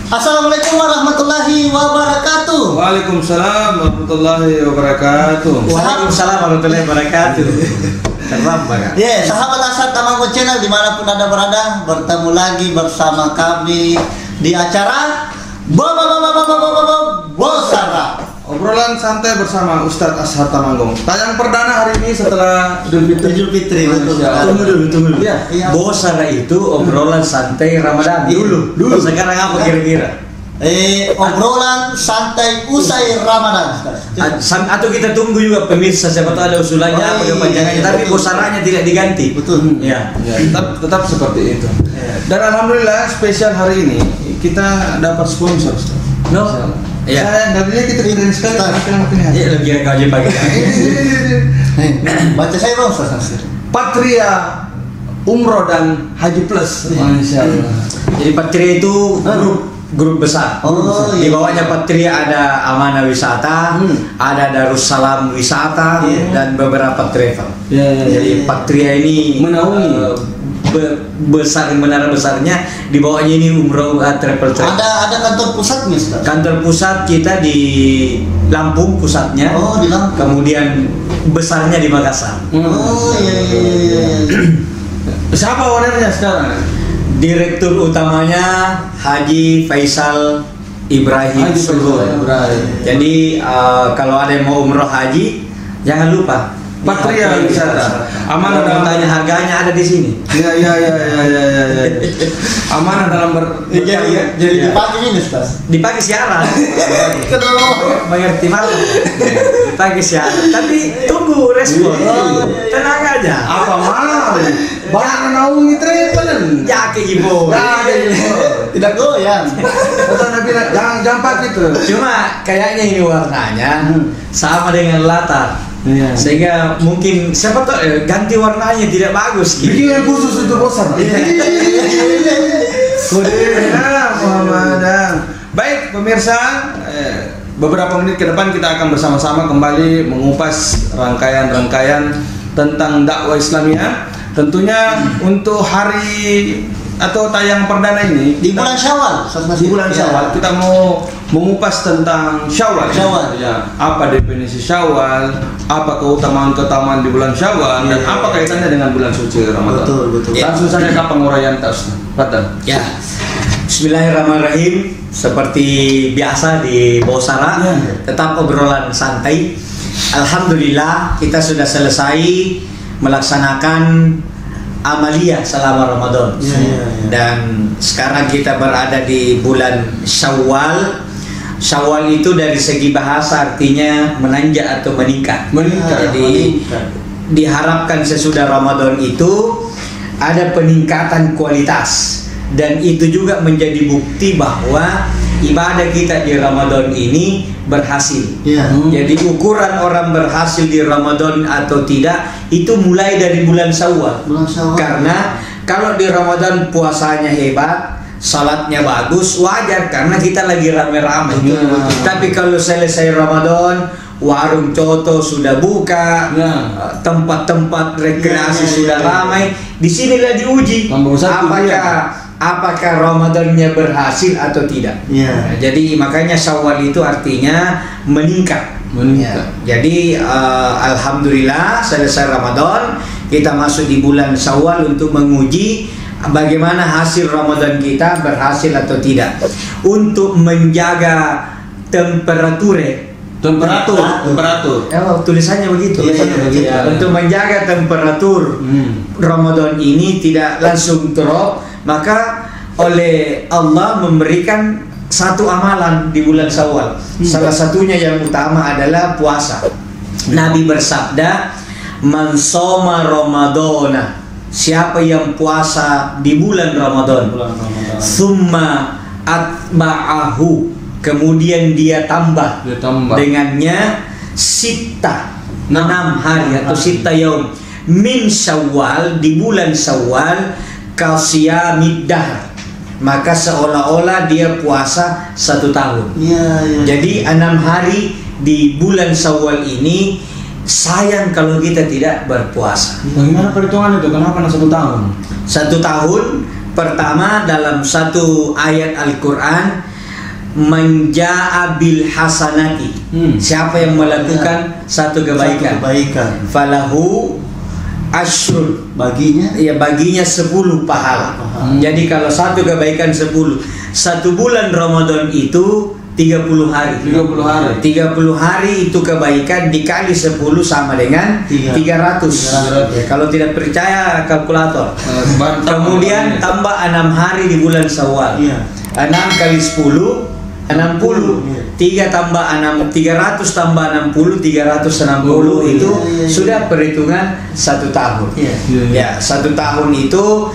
Assalamualaikum warahmatullahi wabarakatuh. Waalaikumsalam warahmatullahi wabarakatuh. Waalaikumsalam warahmatullahi wabarakatuh. Terlambat. Ya, sahabat Asar Tamanggo Channel dimanapun Anda berada, bertemu lagi bersama kami di acara Bosara. Obrolan santai bersama Ustadz Ashar Tamanggong. Tayang perdana hari ini setelah Idul Fitri, betul. Tunggu dulu. Iya. Bosara itu obrolan santai Ramadan. Dulu. Sekarang apa kira-kira? Obrolan santai usai Ramadan. Atau kita tunggu juga pemirsa, siapa tahu ada usulannya apa kepanjangannya, tapi bosaranya tidak diganti. Betul. Ya. Tetap seperti itu. Dan alhamdulillah spesial hari ini kita dapat sponsor. No. Ya. Tadinya kita keren sekali. Iya, lebih kau aja pagi. Baca saya dong, Ustaz. Patria Umroh dan Haji Plus. Masya Allah. Jadi Patria itu grup besar. Oh, Di iya. bawahnya Patria ada Amanah Wisata, ada Darussalam Wisata, dan beberapa travel. Jadi Patria ini Menaungi. Menara besarnya, di bawahnya ini Umroh Travel. Ada kantor pusatnya, Ustaz. Kantor pusat kita di Lampung pusatnya. Oh, di Lampung. Kemudian besarnya di Makassar. Oh, iya. Siapa ownernya sekarang? Direktur utamanya Haji Faisal Ibrahim Sulhur. Jadi kalau ada yang mau umroh haji, jangan lupa Patria Wisata. Amanah dalam tanya harganya ada di sini. Iya. Amanah dalam Jadi dipakai ini, Ustaz. Dipakai siaran. Mengerti malu. Dipakai siaran. Tapi tunggu respon. Tenang aja. apa mau? Banyak menaungi travelan. Ya ke ibu. Tidak goyang. Jangan pakai itu. Cuma kayaknya ini warnanya sama dengan latar. Iya. Sehingga mungkin siapa tahu ganti warnanya tidak bagus gitu. Bikin yang khusus untuk bosan. Muhammadan. Baik pemirsa, beberapa menit ke depan kita akan bersama-sama kembali mengupas rangkaian-rangkaian tentang dakwah Islamiyah. Tentunya untuk hari atau tayang perdana ini Di bulan Syawal. di bulan Syawal kita mau mengupas tentang Syawal. Ya, apa definisi Syawal, apa keutamaan di bulan Syawal, dan apa kaitannya dengan bulan suci Ramadan. Betul. Langsung saja ke penguraian tas. Fadhal. Ya. Bismillahirrahmanirrahim. Seperti biasa di Bosara, tetap obrolan santai. Alhamdulillah kita sudah selesai melaksanakan amaliyah selama Ramadan. Dan sekarang kita berada di bulan Syawal. Syawal itu dari segi bahasa artinya menanjak atau meningkat. Jadi diharapkan sesudah Ramadan itu ada peningkatan kualitas, dan itu juga menjadi bukti bahwa ibadah kita di Ramadan ini berhasil. Jadi ukuran orang berhasil di Ramadan atau tidak itu mulai dari bulan Syawal. Karena kalau di Ramadan puasanya hebat, salatnya bagus, wajar karena kita lagi rame-rame. Tapi kalau selesai Ramadan, warung coto sudah buka, tempat-tempat rekreasi sudah ramai, disinilah diuji apakah Ramadannya berhasil atau tidak. Jadi makanya Syawal itu artinya meningkat. Jadi alhamdulillah selesai Ramadan, kita masuk di bulan Syawal untuk menguji bagaimana hasil Ramadan kita berhasil atau tidak. Untuk menjaga temperatur. Tulisannya begitu. Untuk menjaga temperatur Ramadan ini tidak langsung drop, maka oleh Allah memberikan satu amalan di bulan Syawal. Salah satunya yang utama adalah puasa. Nabi bersabda, "Man shoma Ramadana." Siapa yang puasa di bulan Ramadan, summa atba'ahu, kemudian dia tambah dengannya sita, 6 hari atau sita yaum min Syawal, di bulan Syawal, kasiyamid dahr, maka seolah-olah dia puasa 1 tahun. Jadi 6 hari di bulan Syawal ini sayang kalau kita tidak berpuasa. Bagaimana perhitungan itu? Kenapa 1 tahun? 1 tahun pertama dalam satu ayat Al-Quran Menja'a bil hasanati. Siapa yang melakukan satu kebaikan, falahu asyrun, baginya baginya 10 pahala. Jadi kalau satu kebaikan 10. Satu bulan Ramadan itu 30 hari. 30 hari itu kebaikan dikali 10 sama dengan 300. Kalau tidak percaya kalkulator. Kemudian tambah 6 hari di bulan Syawal. 6 kali 10 60. 3 tambah 6, 300 tambah 60, 360 itu sudah perhitungan 1 tahun. Ya, 1 tahun itu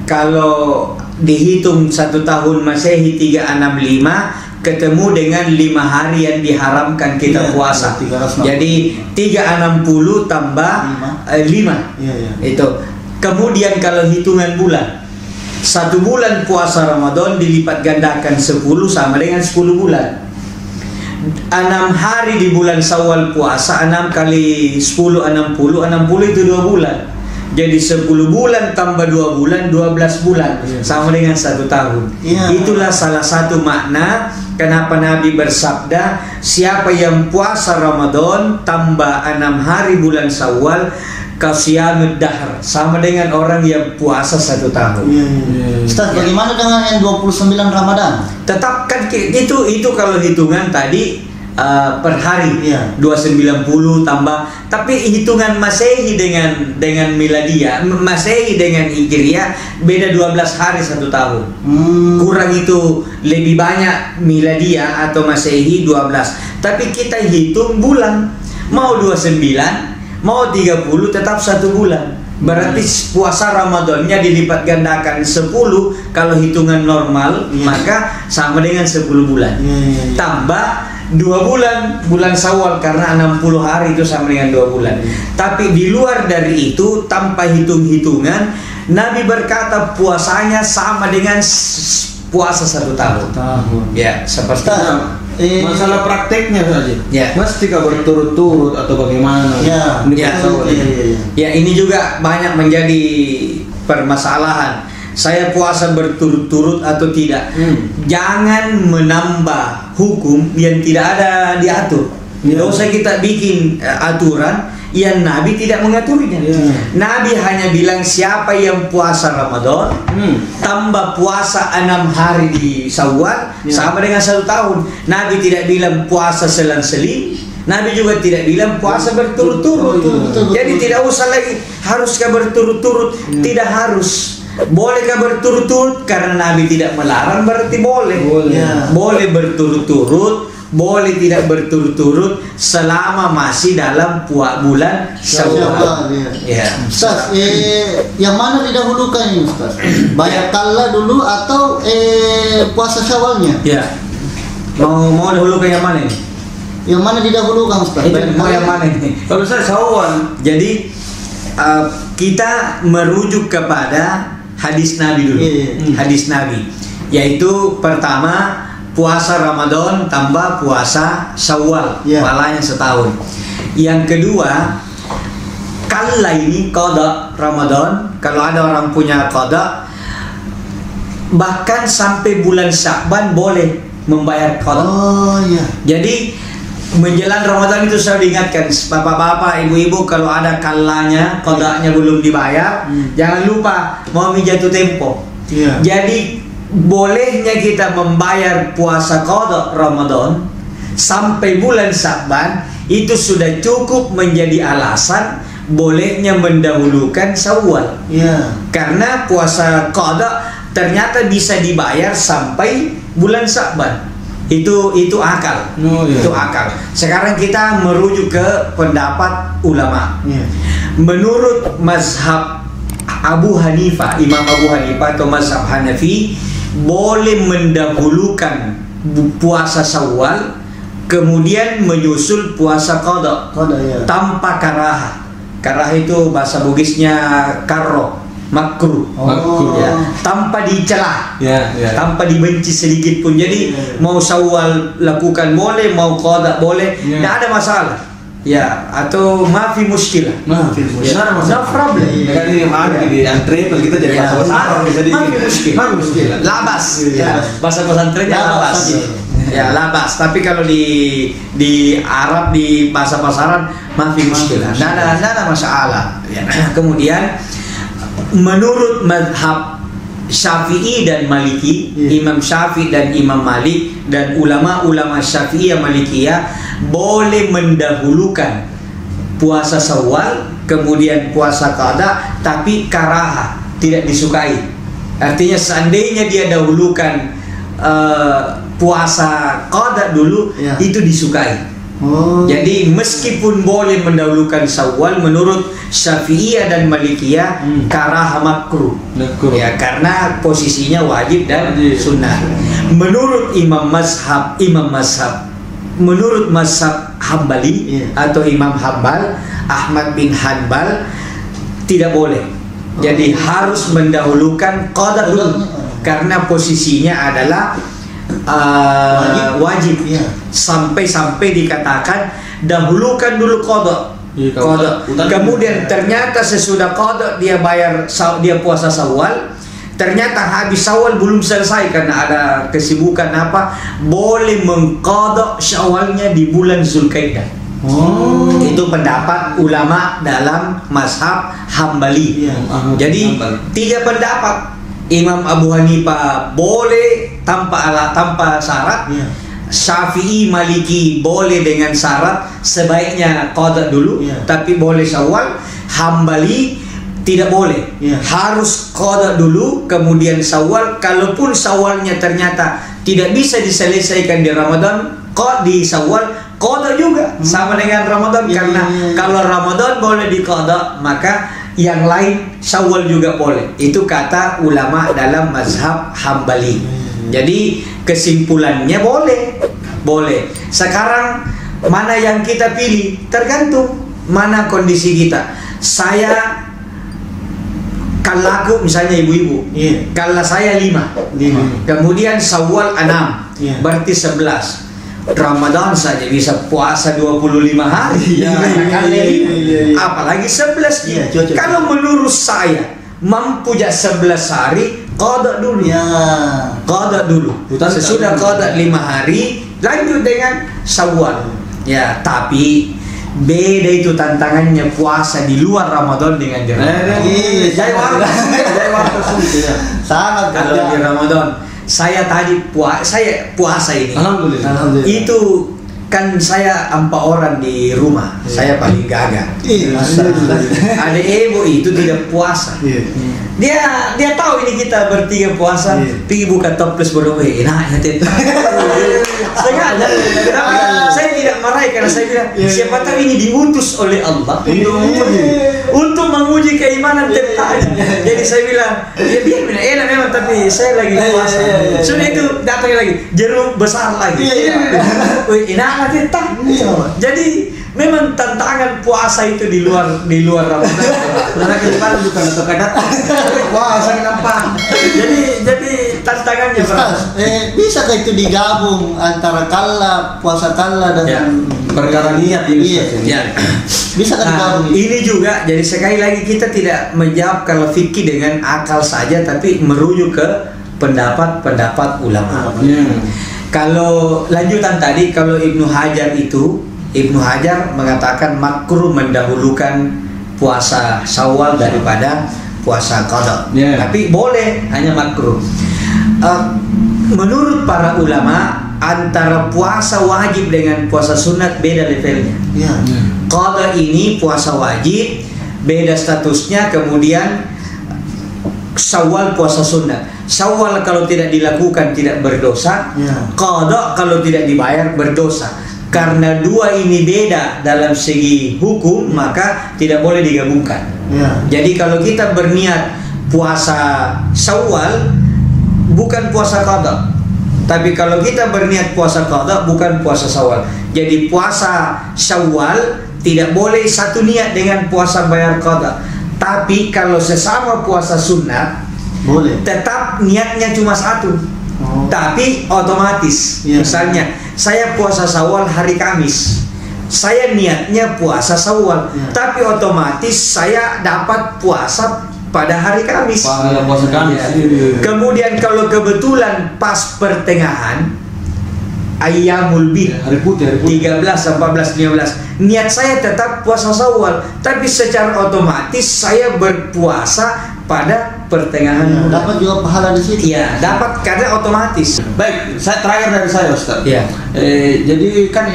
kalau dihitung 1 tahun Masehi 365 ketemu dengan 5 hari yang diharamkan kita puasa. Jadi 360 tambah 5. Itu. Kemudian kalau hitungan bulan, 1 bulan puasa Ramadan dilipat gandakan 10 sama dengan 10 bulan. 6 hari di bulan Syawal puasa, 6 kali 10 60 itu 2 bulan. Jadi 10 bulan tambah 2 bulan 12 bulan sama dengan 1 tahun. Itulah salah satu makna kenapa Nabi bersabda, siapa yang puasa Ramadan tambah 6 hari bulan Syawal kasiyamud dahr, sama dengan orang yang puasa 1 tahun. Ustaz, bagaimana dengan yang 29 Ramadan? Tetap kan itu kalau hitungan tadi per hari 290 tambah, tapi hitungan Masehi dengan miladiyah, Masehi dengan Hijriyah beda 12 hari 1 tahun. Kurang itu lebih banyak miladiyah atau Masehi 12. Tapi kita hitung bulan, mau 29 mau 30 tetap 1 bulan. Berarti puasa Ramadannya dilipat gandakan 10 kalau hitungan normal, maka sama dengan 10 bulan. Tambah 2 bulan Syawal karena 60 hari itu sama dengan 2 bulan. Tapi di luar dari itu tanpa hitung-hitungan, Nabi berkata puasanya sama dengan puasa 1 tahun. Ya, seperti itu. Masalah prakteknya saja. Mesti berturut-turut atau bagaimana? Ini juga banyak menjadi permasalahan. Saya puasa berturut-turut atau tidak? Jangan menambah hukum yang tidak ada diatur. Tidak usah kita bikin aturan yang Nabi tidak mengaturnya. Nabi hanya bilang siapa yang puasa Ramadan tambah puasa 6 hari di Syawal sama dengan 1 tahun. Nabi tidak bilang puasa selang-seling. Nabi juga tidak bilang puasa berturut-turut. Jadi tidak usah lagi haruskah berturut-turut. Tidak harus. Bolehkah berturut-turut? Karena Nabi tidak melarang berarti boleh. Boleh berturut-turut, boleh tidak berturut-turut selama masih dalam bulan Syawal. Ustaz, yang mana didahulukan ini Ustaz? Bayar kalla dulu atau puasa Syawalnya? Mau dahulukan yang mana ini? Yang mana didahulukan Ustaz? Mau yang mana ini? Kalau saya Syawal. Jadi kita merujuk kepada hadis Nabi dulu. Hadis Nabi, yaitu pertama puasa Ramadan tambah puasa Syawal, pahalanya setahun. Yang kedua, kalla ini qada Ramadan, kalau ada orang punya qada, bahkan sampai bulan Sya'ban boleh membayar qada. Jadi menjelang Ramadan itu saya diingatkan bapak-bapak, ibu-ibu, kalau ada kallanya, qadanya belum dibayar, jangan lupa mau jatuh tempo. Jadi bolehnya kita membayar puasa qada Ramadan sampai bulan Sya'ban itu sudah cukup menjadi alasan bolehnya mendahulukan Syawal. Karena puasa qada ternyata bisa dibayar sampai bulan Sya'ban. Itu akal. Itu akal. Sekarang kita merujuk ke pendapat ulama. Menurut mazhab Abu Hanifah, Imam Abu Hanifah atau mazhab Hanafi, boleh mendahulukan puasa Syawal kemudian menyusul puasa qada tanpa karaha. Karaha itu bahasa Bugisnya karro, makruh. Tanpa dicela, tanpa dibenci sedikit pun. Jadi mau Syawal lakukan boleh, mau qada boleh, tidak ada masalah. Atau mafi muskilah. No problem. di antre, pas kita jadi Ya. pasar jadi Mafi muskil. Mafi muskil. Labas. Iya. Ya, bahasa pesantrennya Labas. labas. Ya, labas. Tapi kalau di Arab di bahasa pasaran mafi muskil. Nada masalah. Ya. Kemudian menurut madhab Syafi'i dan Maliki, Imam Syafi'i dan Imam Malik dan ulama-ulama Syafi'iyah Malikiyah boleh mendahulukan puasa Syawal kemudian puasa qada, tapi karaha, tidak disukai. Artinya seandainya dia dahulukan puasa qada dulu, itu disukai. Jadi meskipun boleh mendahulukan Syawal menurut Syafi'iyah dan Malikiyah, karaha makruh. Ya, karena posisinya wajib dan sunnah. Menurut menurut mazhab Hambali atau Imam Hambal, Ahmad bin Hanbal, tidak boleh. Jadi harus mendahulukan qada dulu karena posisinya adalah wajib. Sampai dikatakan dahulukan dulu qada. Kemudian ternyata sesudah qada dia puasa Syawal, ternyata habis Syawal belum selesai karena ada kesibukan apa, boleh mengqada Syawalnya di bulan Zulkaidah. Itu pendapat ulama dalam mazhab Hambali. Jadi 3 pendapat. Imam Abu Hanifah boleh tanpa syarat. Syafi'i Maliki boleh dengan syarat, sebaiknya qada dulu, tapi boleh Syawal. Hambali tidak boleh, harus qada dulu kemudian Syawal. Kalaupun Syawalnya ternyata tidak bisa diselesaikan di Ramadan, di Syawal qada juga sama dengan Ramadan. Karena kalau Ramadan boleh diqada, maka yang lain Syawal juga boleh. Itu kata ulama dalam mazhab Hambali. Jadi kesimpulannya boleh. Sekarang mana yang kita pilih tergantung mana kondisi kita. Saya kalau aku misalnya ibu-ibu, kalau saya 5, kemudian Syawal 6, berarti 11. Ramadan saja bisa puasa 25 hari, apalagi 11. Kalau menurut saya mampu 11 hari, qada dulu. Qada dulu. Sesudah qada 5 hari, lanjut dengan Syawal. Ya, tapi beda itu tantangannya puasa di luar Ramadan dengan di Ramadan. Sangat kalau di Ramadan. Saya tadi puasa ini. Alhamdulillah. Itu kan saya 4 orang di rumah. Saya paling gagah. Ada ibu itu tidak puasa. Dia tahu ini kita bertiga puasa, pergi buka toples baru enaknya tetap. Sengaja. Saya tidak marahi karena saya bilang siapa tahu ini diutus oleh Allah untuk menguji keimanan tetap. Jadi saya bilang ya biar enak memang, tapi saya lagi puasa. Sudah itu datang lagi jeruk besar lagi. Enaknya tetap. Jadi memang tantangan puasa itu di luar Ramadan. Karena kita bukan terkadang puasa kenapa? Jadi tantangannya Ustaz, bisakah itu digabung antara puasa kalla dengan perkara niat ini? Bisa kan digabung? Ini juga, jadi sekali lagi kita tidak menjawab kalau fikih dengan akal saja, tapi merujuk ke pendapat ulama. Kalau lanjutan tadi, kalau Ibnu Hajar mengatakan makruh mendahulukan puasa Syawal daripada puasa qada. Tapi boleh, hanya makruh. Menurut para ulama, antara puasa wajib dengan puasa sunat beda levelnya. Qada ini puasa wajib, beda statusnya. Kemudian Syawal puasa sunat. Syawal kalau tidak dilakukan tidak berdosa. Qada kalau tidak dibayar berdosa. Karena dua ini beda dalam segi hukum, maka tidak boleh digabungkan. Jadi kalau kita berniat puasa Syawal bukan puasa qada, tapi kalau kita berniat puasa qada bukan puasa Syawal. Jadi puasa Syawal tidak boleh satu niat dengan puasa bayar qada. Tapi kalau sesama puasa sunat boleh. Tetap niatnya cuma satu. Tapi otomatis, misalnya saya puasa Syawal hari Kamis, saya niatnya puasa Syawal, tapi otomatis saya dapat puasa pada hari Kamis. Pahala puasa Kamis. Kemudian kalau kebetulan pas pertengahan Ayyamul Bid, hari putih 13, 14, 15, niat saya tetap puasa Syawal, tapi secara otomatis saya berpuasa pada pertengahan. Dapat juga pahala di situ. Iya, dapat karena otomatis. Baik, saya terakhir dari saya, Ustaz. Iya. Jadi kan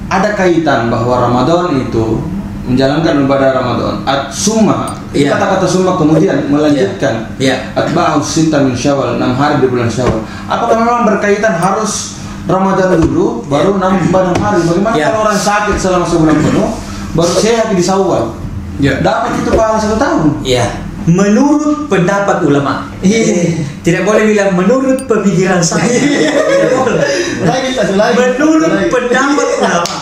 ada kaitan bahwa Ramadan itu menjalankan ibadah Ramadan. Summa, Iya. kata-kata summa kemudian melanjutkan. Iya. Atba'u sita min Syawal, 6 hari di bulan Syawal. Apakah memang berkaitan harus Ramadan dulu baru 6 hari? Bagaimana Iya. kalau orang sakit selama sebulan penuh baru sehat di Syawal? Iya. Dapat itu pahala 1 tahun. Iya. Menurut pendapat ulama, tidak boleh bilang menurut pemikiran saya. Tidak boleh. Menurut pendapat ulama.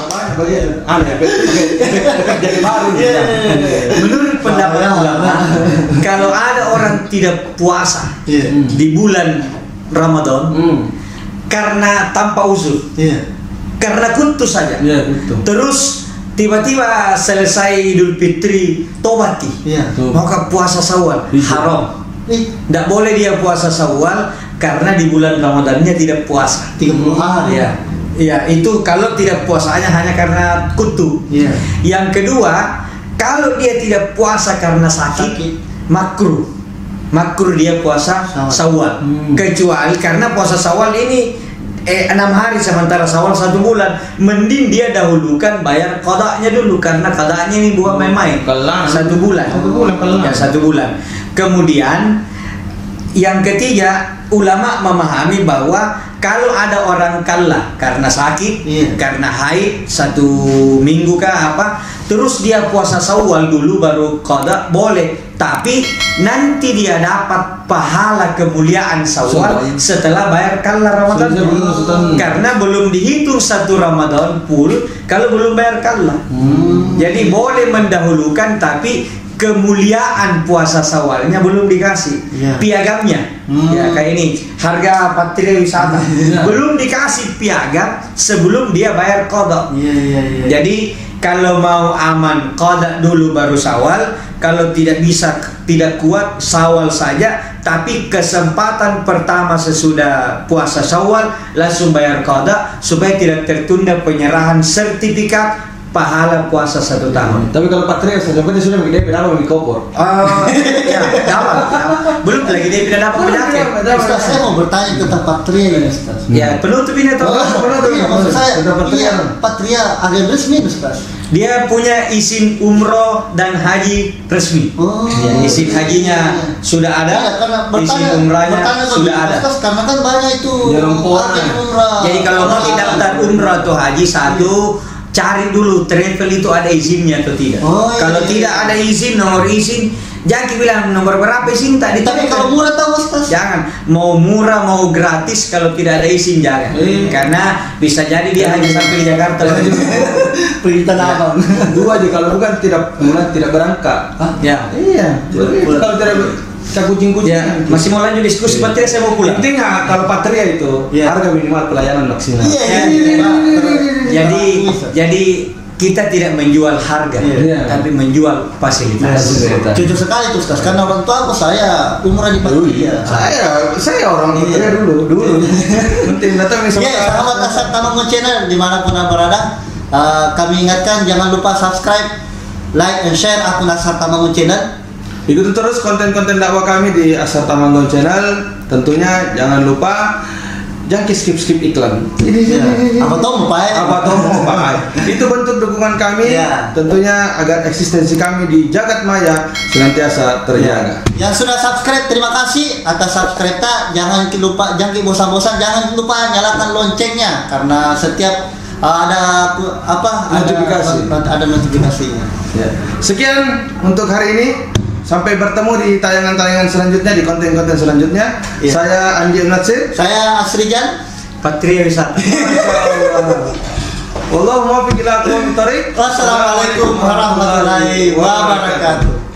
Jadi baru. Menurut pendapat ulama, kalau ada orang tidak puasa di bulan Ramadan karena tanpa uzur, karena kuntu saja, terus tiba-tiba selesai Idul Fitri tobati, maka puasa Syawal haram. Tidak boleh dia puasa Syawal karena di bulan Ramadannya tidak puasa 30 hari. Ya, itu kalau tidak puasanya hanya karena kutu. Yang kedua, kalau dia tidak puasa karena sakit. makruh dia puasa Syawal. Kecuali karena puasa Syawal ini 6 hari sementara Syawal 1 bulan, mending dia dahulukan bayar qadanya dulu karena qadanya ini bukan main-main. 1 bulan. Ya, 1 bulan. Kemudian yang ketiga, ulama memahami bahwa kalau ada orang kalah karena sakit, karena haid 1 minggu kah apa, terus dia puasa Syawal dulu baru qada boleh, tapi nanti dia dapat pahala kemuliaan Syawal setelah bayar kalah Ramadan. Karena belum dihitung 1 Ramadan full kalau belum bayar kalah. Jadi boleh mendahulukan, tapi kemuliaan puasa Syawalnya belum dikasih. Piagamnya ya kayak ini, harga Patria Wisata belum dikasih piagam sebelum dia bayar qada. Jadi kalau mau aman qada dulu baru Syawal, kalau tidak bisa, tidak kuat Syawal saja, tapi kesempatan pertama sesudah puasa Syawal langsung bayar qada supaya tidak tertunda penyerahan sertifikat pahala puasa 1 tahun. Tapi kalau Patria sampai dia sudah bagi berapa bagi kopor? Ya, dapat. Belum lagi dia tidak dapat penyakit. Ustaz, saya mau bertanya tentang Patria ini, Ustaz. Ya, penutup ini atau Iya, maksud saya, Patria agak resmi, Ustaz. dia punya izin umroh dan haji resmi. Ya, izin hajinya sudah ada, izin umrahnya sudah ada. Ustaz, karena kan banyak itu umrah. Jadi kalau mau daftar umrah atau haji, cari dulu travel itu ada izinnya atau tidak. Kalau tidak ada izin, nomor izin, jangan bilang nomor berapa izin tadi. Tapi kalau murah tahu, Ustaz? Jangan, mau murah mau gratis kalau tidak ada izin jangan. Karena bisa jadi dia hanya sampai di Jakarta. Perintah abang. 2 aja kalau bukan tidak berangkat. Ya. Iya. Kalau tidak kucing-kucing. Ya, masih mau lanjut diskusi Patria, saya mau pulang. Penting kalau Patria itu harga minimal pelayanan maksimal. Jadi kita tidak menjual harga, tapi menjual fasilitas. Jujur sekali tuh, Ustaz, karena orang tua aku saya umrah di Patria. Saya orang Patria dulu. Penting datang sama sahabat Asar Tamangun Channel dimanapun Anda berada. Kami ingatkan jangan lupa subscribe, like, and share akun Asar Tamangun Channel. Ikuti terus konten-konten dakwah kami di Asar Tamangun Channel. Tentunya jangan lupa jangan skip iklan. Apa tahu mau Itu bentuk dukungan kami. Tentunya agar eksistensi kami di jagat maya senantiasa terjaga. Yang sudah subscribe, terima kasih atas subscribe-nya. Jangan bosan-bosan, jangan lupa nyalakan loncengnya karena setiap ada notifikasinya. Sekian untuk hari ini. Sampai bertemu di tayangan-tayangan selanjutnya, di konten-konten selanjutnya. Saya Andi Natsir. Saya Asrijan. Patria Wisata. Allahumma fi ila aqwamit thariq. Wassalamualaikum warahmatullahi wabarakatuh.